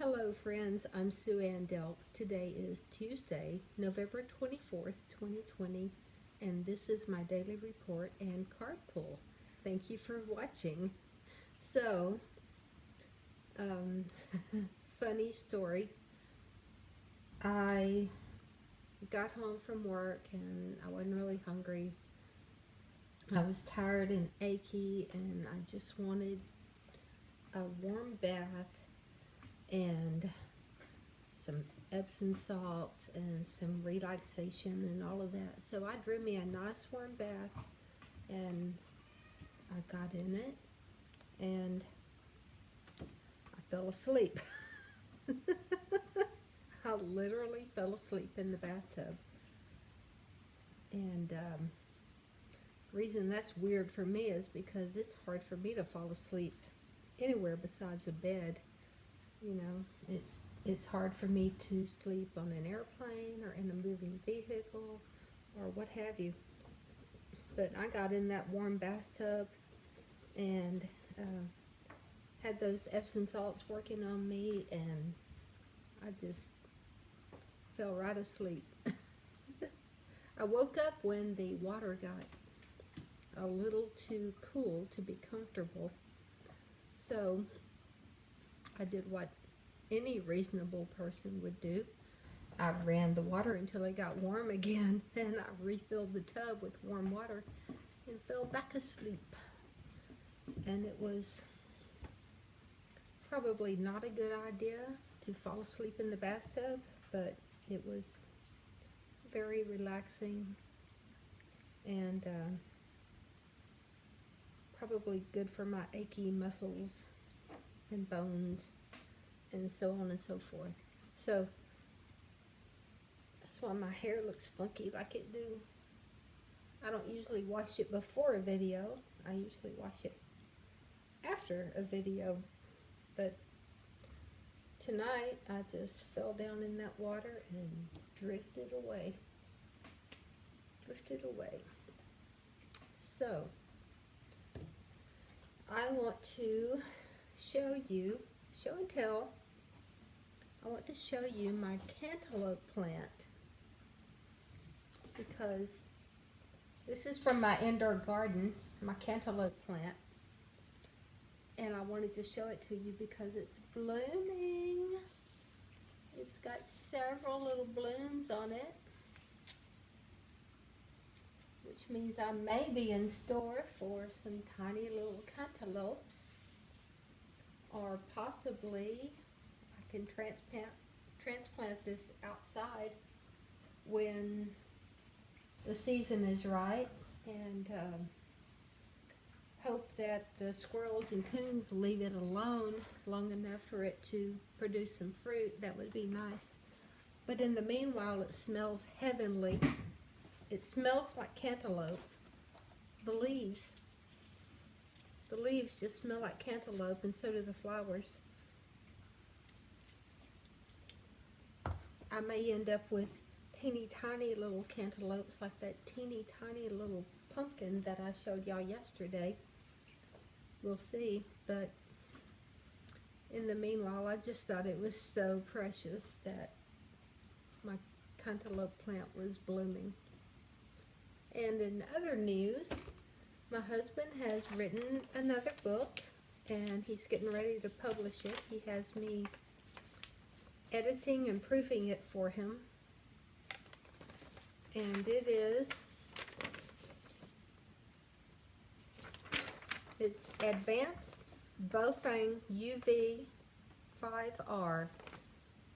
Hello friends, I'm Sue Ann Delp. Today is Tuesday, November 24th, 2020, and this is my daily report and card pull. Thank you for watching. So, um, funny story. I got home from work and I wasn't really hungry. I was tired and achy and I just wanted a warm bath and some Epsom salts and some relaxation and all of that. So I drew me a nice warm bath and I got in it and I fell asleep. I literally fell asleep in the bathtub. And reason that's weird for me is because it's hard for me to fall asleep anywhere besides a bed. You know, it's hard for me to sleep on an airplane or in a moving vehicle or what have you. But I got in that warm bathtub and had those Epsom salts working on me, and I just fell right asleep. I woke up when the water got a little too cool to be comfortable, so I did what any reasonable person would do. I ran the water until it got warm again, and I refilled the tub with warm water and fell back asleep. And it was probably not a good idea to fall asleep in the bathtub, but it was very relaxing and probably good for my achy muscles and bones and so on and so forth. So that's why my hair looks funky like it do. I don't usually wash it before a video. I usually wash it after a video, but tonight I just fell down in that water and drifted away. So I want to show and tell. I want to show you my cantaloupe plant because this is from my indoor garden, my cantaloupe plant. And I wanted to show it to you because it's blooming. It's got several little blooms on it, which means I may be in store for some tiny little cantaloupes, or possibly I can transplant this outside when the season is right, and hope that the squirrels and coons leave it alone long enough for it to produce some fruit. That would be nice. But in the meanwhile, it smells heavenly. It smells like cantaloupe. The leaves just smell like cantaloupe, and so do the flowers. I may end up with teeny tiny little cantaloupes like that teeny tiny little pumpkin that I showed y'all yesterday. We'll see. But in the meanwhile, I just thought it was so precious that my cantaloupe plant was blooming. And in other news, my husband has written another book and he's getting ready to publish it. He has me editing and proofing it for him. And it's Advanced Baofeng UV 5R,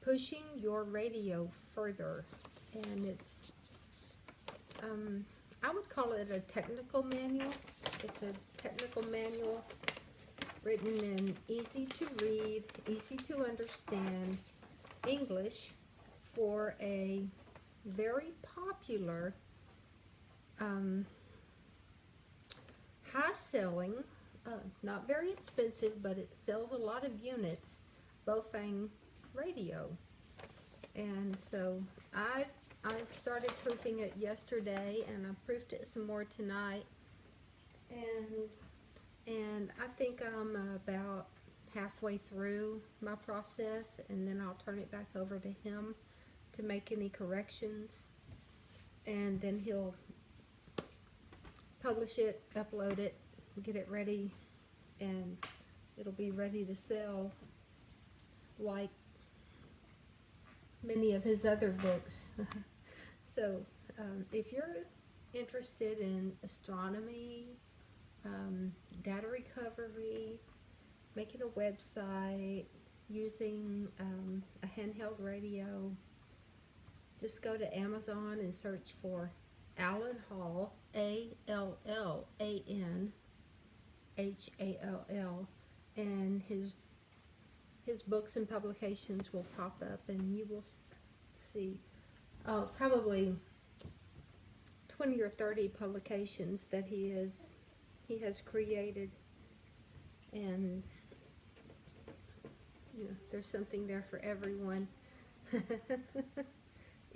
Pushing Your Radio Further. And it's, I would call it a technical manual. It's a technical manual written in easy to read, easy to understand English for a very popular, high-selling, not very expensive, but it sells a lot of units, Baofeng radio. And so I started proofing it yesterday, and I proofed it some more tonight, and I think I'm about halfway through my process, and then I'll turn it back over to him to make any corrections, and then he'll publish it, upload it, get it ready, and it'll be ready to sell like many of his other books. So if you're interested in astronomy, data recovery, making a website, using a handheld radio, just go to Amazon and search for Allan Hall, ALLANHALL, and his books and publications will pop up, and you will see probably 20 or 30 publications that he has created, and you know, there's something there for everyone.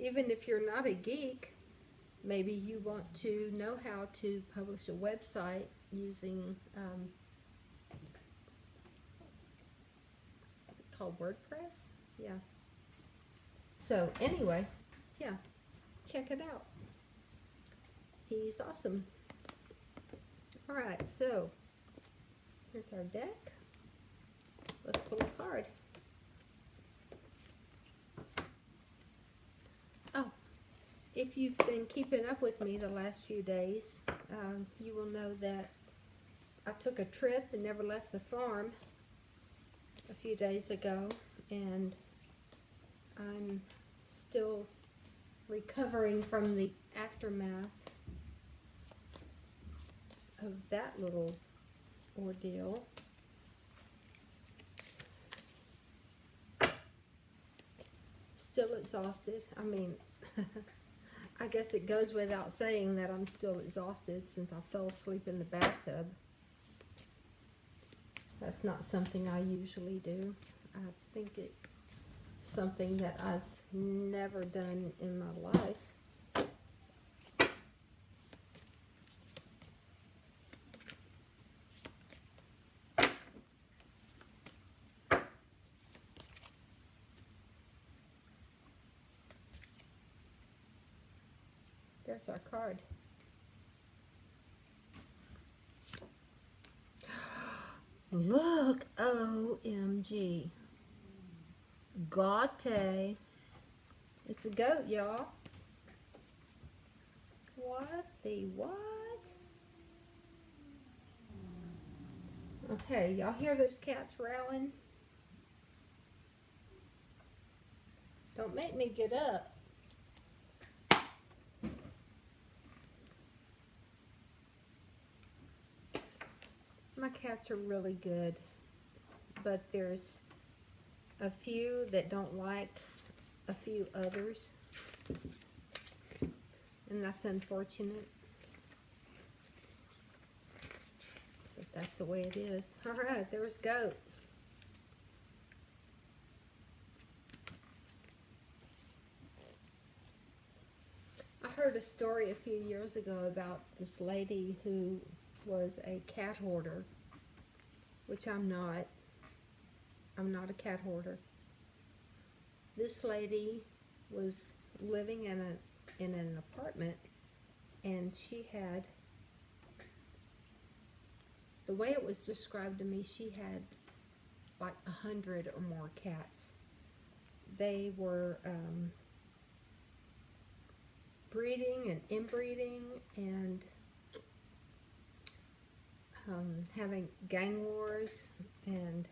Even if you're not a geek, maybe you want to know how to publish a website using is it called WordPress? Yeah. So anyway, yeah, check it out. He's awesome. Alright, so here's our deck. Let's pull a card. Oh, if you've been keeping up with me the last few days, you will know that I took a trip and never left the farm a few days ago, and I'm still recovering from the aftermath of that little ordeal. Still exhausted. I mean, I guess it goes without saying that I'm still exhausted since I fell asleep in the bathtub. That's not something I usually do. I think it's something that I've never done in my life. There's our card. Look, OMG. Gaute. It's a goat, y'all. What the what? Okay, y'all hear those cats growling? Don't make me get up. My cats are really good, but there's a few that don't like a few others, and that's unfortunate, but that's the way it is. Alright, there's Goat. I heard a story a few years ago about this lady who was a cat hoarder, which I'm not. I'm not a cat hoarder. This lady was living in an apartment, and she had, the way it was described to me, she had like 100 or more cats. They were breeding and inbreeding and having gang wars, and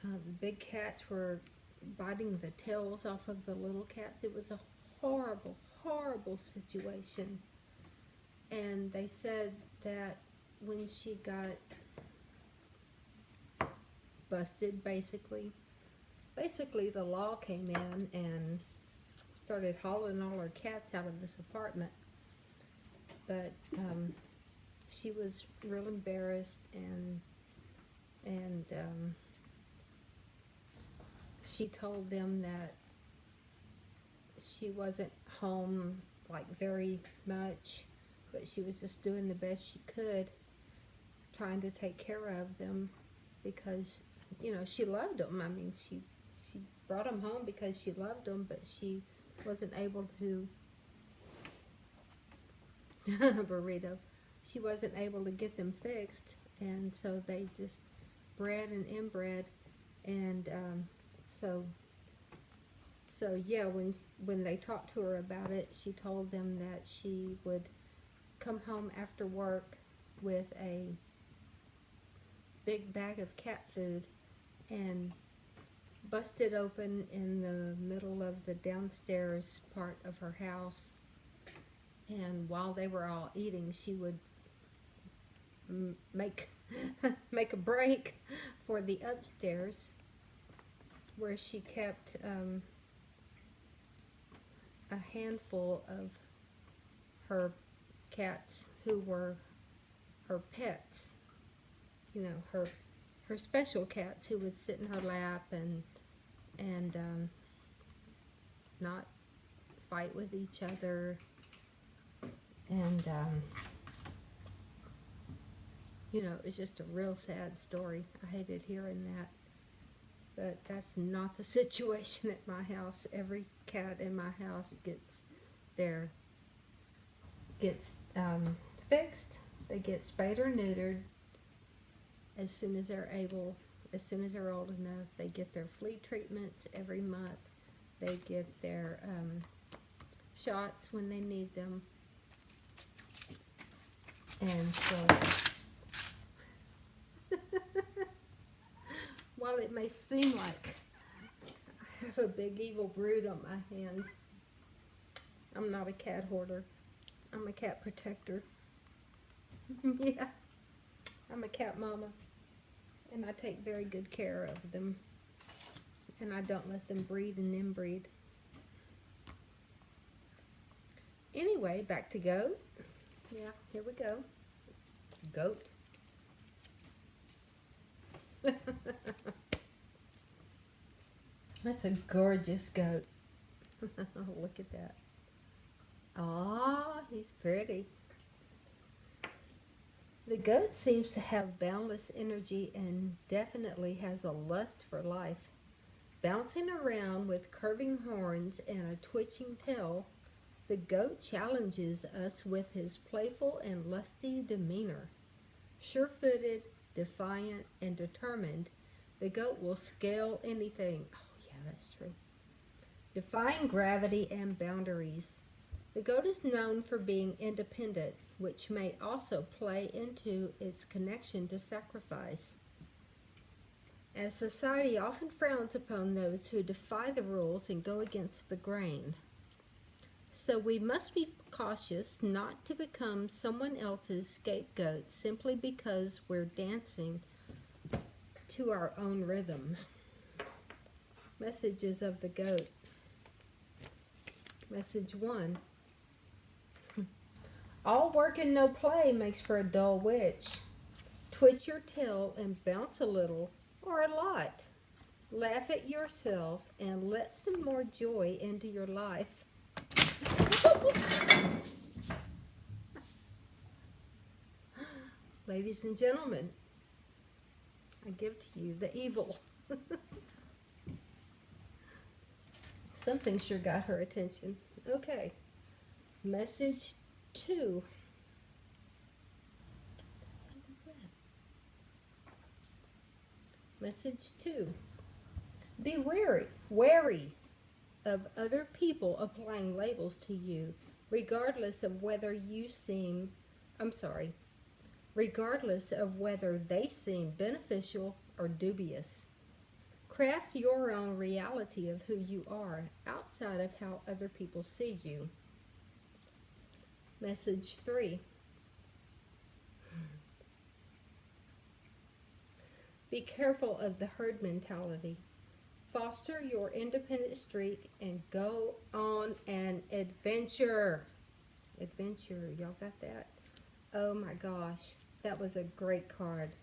the big cats were biting the tails off of the little cats. It was a horrible, horrible situation. And they said that when she got busted, basically the law came in and started hauling all her cats out of this apartment. But she was real embarrassed, and she told them that she wasn't home like very much, but she was just doing the best she could, trying to take care of them. because, you know, she loved them. I mean, she brought them home because she loved them, but she wasn't able to burrito. She wasn't able to get them fixed, and so they just bred and inbred, and so yeah, when they talked to her about it, she told them that she would come home after work with a big bag of cat food and bust it open in the middle of the downstairs part of her house, and while they were all eating, she would make make a break for the upstairs, where she kept a handful of her cats who were her pets, you know, her special cats who would sit in her lap and not fight with each other, and you know, it's just a real sad story. I hated hearing that, but that's not the situation at my house. Every cat in my house gets fixed. They get spayed or neutered as soon as they're able, as soon as they're old enough. They get their flea treatments every month. They get their shots when they need them. And so, while it may seem like I have a big evil brood on my hands, I'm not a cat hoarder. I'm a cat protector. Yeah, I'm a cat mama, and I take very good care of them, and I don't let them breed and inbreed. Anyway, back to goat. Yeah, here we go. Goat. That's a gorgeous goat. Look at that. Ah, he's pretty. The goat seems to have boundless energy and definitely has a lust for life. Bouncing around with curving horns and a twitching tail, the goat challenges us with his playful and lusty demeanor. Sure-footed, defiant, and determined, the goat will scale anything. Oh, yeah, that's true. Defying gravity and boundaries. The goat is known for being independent, which may also play into its connection to sacrifice, as society often frowns upon those who defy the rules and go against the grain. So we must be cautious not to become someone else's scapegoat simply because we're dancing to our own rhythm. Messages of the goat. Message 1. All work and no play makes for a dull witch. Twitch your tail and bounce a little or a lot. Laugh at yourself and let some more joy into your life. Ladies and gentlemen, I give to you the evil. Something sure got her attention. Okay, message 2. What was that? Message 2. Be wary of other people applying labels to you, regardless of whether regardless of whether they seem beneficial or dubious. Craft your own reality of who you are outside of how other people see you. Message 3. Be careful of the herd mentality. Foster your independent streak and go on an adventure. Adventure, y'all got that? Oh my gosh, that was a great card.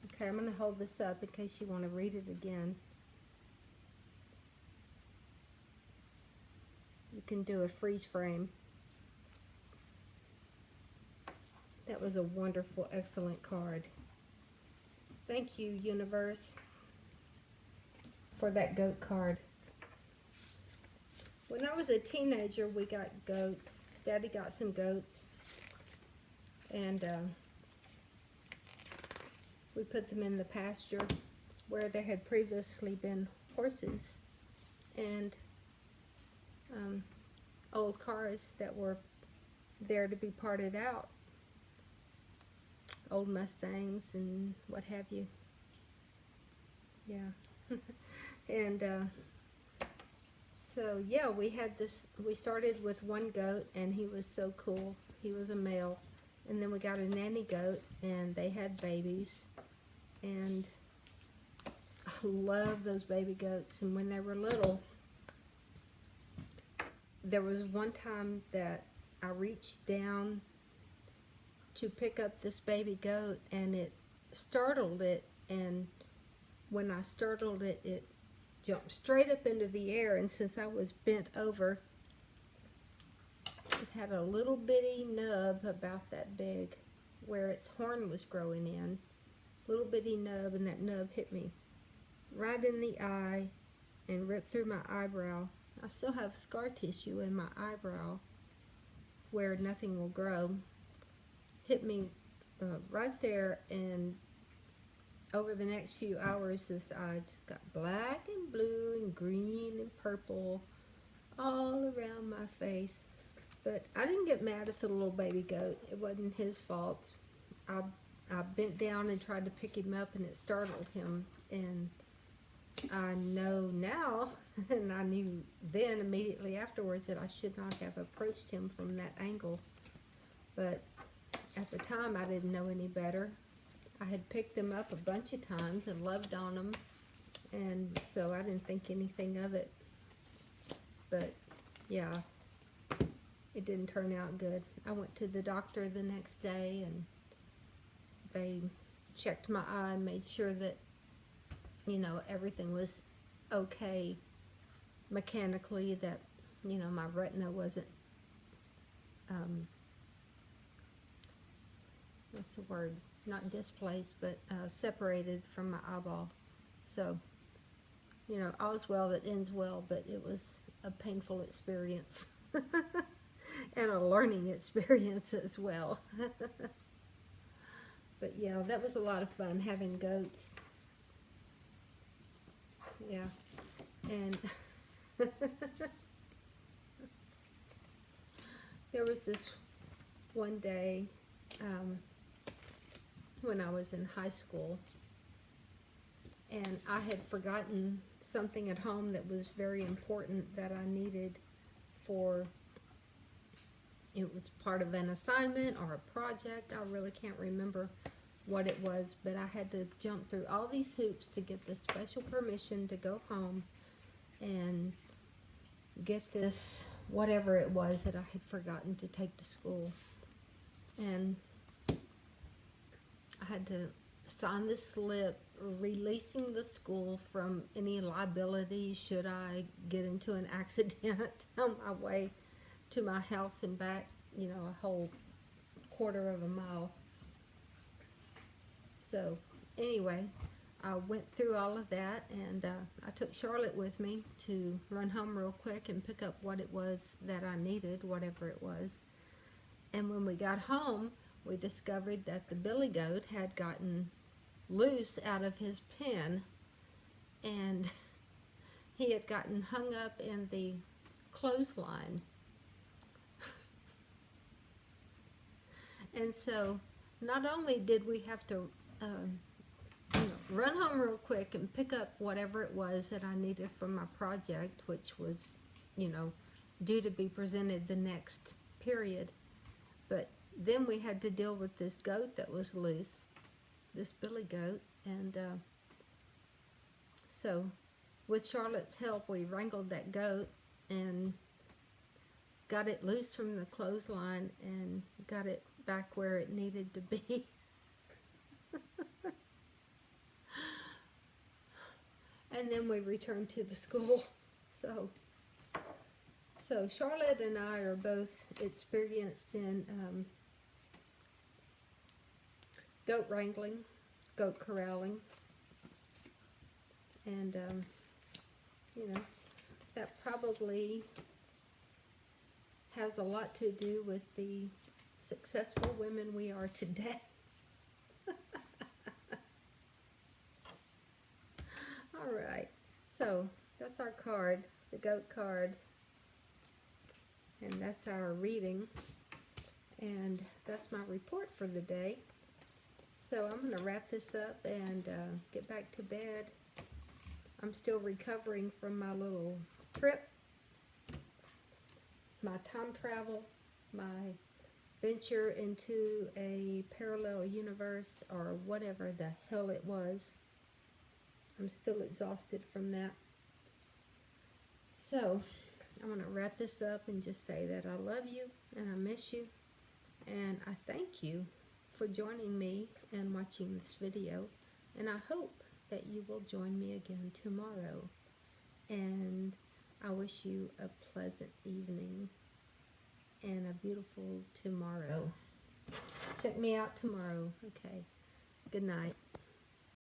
Okay, I'm going to hold this up in case you want to read it again. You can do a freeze frame. That was a wonderful, excellent card. Thank you, universe, for that goat card. When I was a teenager, we got goats. Daddy got some goats, and we put them in the pasture where there had previously been horses and old cars that were there to be parted out. Old Mustangs and what have you. Yeah. And so yeah, we started with one goat, and he was so cool. He was a male. And then we got a nanny goat, and they had babies. And I love those baby goats. And when they were little, there was one time that I reached down to pick up this baby goat, and it startled it, and when I startled it, it jumped straight up into the air, and since I was bent over, it had a little bitty nub about that big where its horn was growing in. Little bitty nub, and that nub hit me right in the eye and ripped through my eyebrow. I still have scar tissue in my eyebrow where nothing will grow. Hit me right there, and over the next few hours this eye just got black and blue and green and purple all around my face. But I didn't get mad at the little baby goat. It wasn't his fault. I bent down and tried to pick him up, and it startled him. And I know now, and I knew then immediately afterwards, that I should not have approached him from that angle. But at the time, I didn't know any better. I had picked them up a bunch of times and loved on them, and so I didn't think anything of it. But yeah, it didn't turn out good. I went to the doctor the next day, and they checked my eye and made sure that, you know, everything was okay mechanically, that, you know, my retina wasn't, what's the word? Not displaced, but separated from my eyeball. So, you know, all's well that ends well, but it was a painful experience and a learning experience as well. But yeah, that was a lot of fun having goats. Yeah, and there was this one day when I was in high school, and I had forgotten something at home that was very important that I needed for, it was part of an assignment or a project. I really can't remember what it was, but I had to jump through all these hoops to get this special permission to go home and get this, whatever it was that I had forgotten to take to school. And I had to sign this slip releasing the school from any liability should I get into an accident on my way to my house and back, you know, a whole quarter of a mile. So anyway, I went through all of that, and I took Charlotte with me to run home real quick and pick up what it was that I needed, whatever it was. And when we got home, we discovered that the billy goat had gotten loose out of his pen, and he had gotten hung up in the clothesline. And so not only did we have to run home real quick and pick up whatever it was that I needed for my project, which was, you know, due to be presented the next period, but then we had to deal with this goat that was loose, this billy goat. And so with Charlotte's help, we wrangled that goat and got it loose from the clothesline and got it back where it needed to be. And then we returned to the school. So Charlotte and I are both experienced in goat wrangling, goat corralling. And, you know, that probably has a lot to do with the successful women we are today. All right, so that's our card, the goat card, and that's our reading, and that's my report for the day. So I'm going to wrap this up and get back to bed. I'm still recovering from my little trip, my time travel, my venture into a parallel universe, or whatever the hell it was. I'm still exhausted from that. So I'm going to wrap this up and just say that I love you and I miss you, and I thank you for joining me and watching this video, and I hope that you will join me again tomorrow, and I wish you a pleasant evening and a beautiful tomorrow. Check me out tomorrow. Okay, good night.